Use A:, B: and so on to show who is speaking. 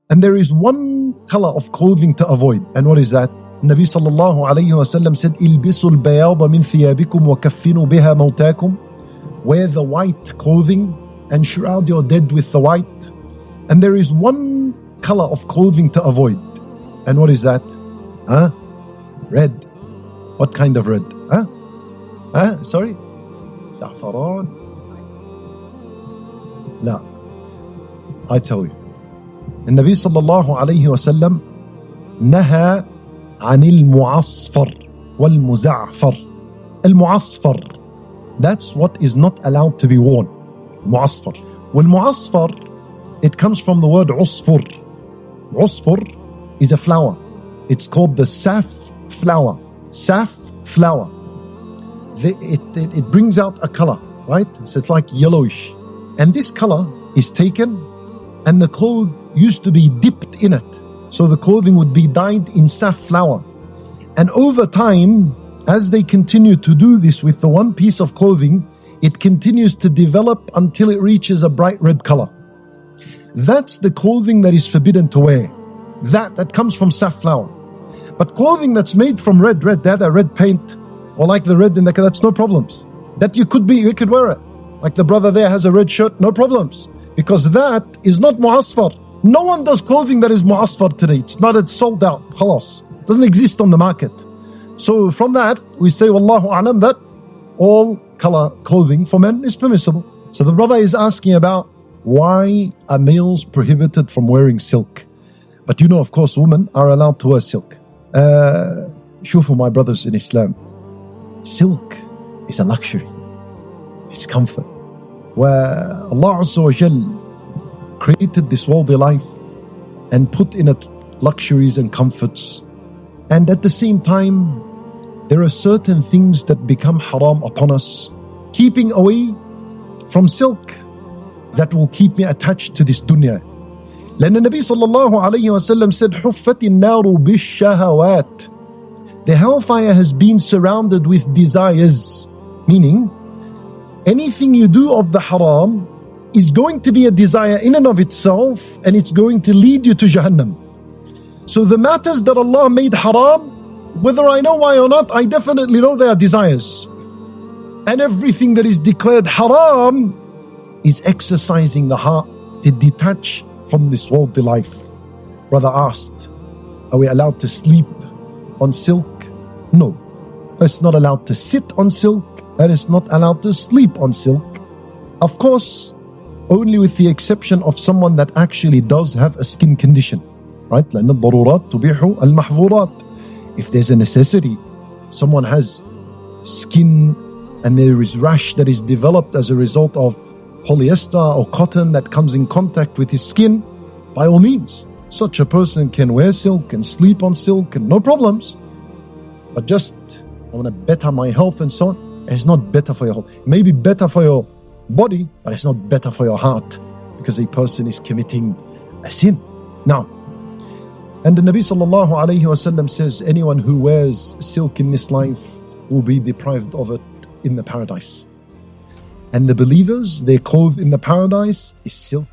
A: And there is one color of clothing to avoid. And what is that? Nabi sallallahu alayhi wa sallam said, "Ilbisul bayada min thiyabikum wa kaffinu biha mawtakum." Wear the white clothing and shroud your dead with the white. And there is one color of clothing to avoid. And what is that? Red. What kind of red? Sorry? Saffron? La. I tell you. The Nabi sallallahu alayhi wa sallam naha anil mu'asfar wal muza'far. Al mu'asfar. That's what is not allowed to be worn. Mu'asfar. Wal mu'asfar, it comes from the word usfur. Usfur is a flower. It's called the saf flower. Saf flower. It brings out a color, right? So it's like yellowish. And this color is taken and the cloth used to be dipped in it. So the clothing would be dyed in saf flower. And over time, as they continue to do this with the one piece of clothing, it continues to develop until it reaches a bright red color. That's the clothing that is forbidden to wear. That comes from saf flower. But clothing that's made from red, they have that red paint, or like the red in the, that's no problems. That you could wear it. Like the brother there has a red shirt, no problems. Because that is not mu'asfar. No one does clothing that is mu'asfar today. It's sold out. Khalas. Doesn't exist on the market. So from that, we say, Wallahu a'lam, that all color clothing for men is permissible. So the brother is asking about why are males prohibited from wearing silk? But you know, of course, women are allowed to wear silk. Shufu, my brothers in Islam, silk is a luxury. It's comfort. Where Allah Azza wa Jal created this worldly life and put in it luxuries and comforts. And at the same time, there are certain things that become haram upon us. Keeping away from silk, that will keep me attached to this dunya. لأن النبي صلى الله عليه وسلم said, حفت النار بالشهوات. The hellfire has been surrounded with desires. Meaning, anything you do of the haram is going to be a desire in and of itself, and it's going to lead you to Jahannam. So the matters that Allah made haram, whether I know why or not, I definitely know they are desires. And everything that is declared haram is exercising the heart to detach from this worldly life. Brother asked, are we allowed to sleep on silk? No. It's not allowed to sit on silk, and it's not allowed to sleep on silk. Of course, only with the exception of someone that actually does have a skin condition. Right? لأن الضرورات تبيح المحظورات. If there's a necessity, someone has skin and there is rash that is developed as a result of polyester or cotton that comes in contact with his skin, by all means, such a person can wear silk and sleep on silk and no problems. But just, I want to better my health and so on, it's not better for your health. It may be better for your body, but it's not better for your heart, because a person is committing a sin. Now, and the Nabi sallallahu alayhi wa sallam says, anyone who wears silk in this life will be deprived of it in the paradise. And the believers, their clothes in the paradise is silk.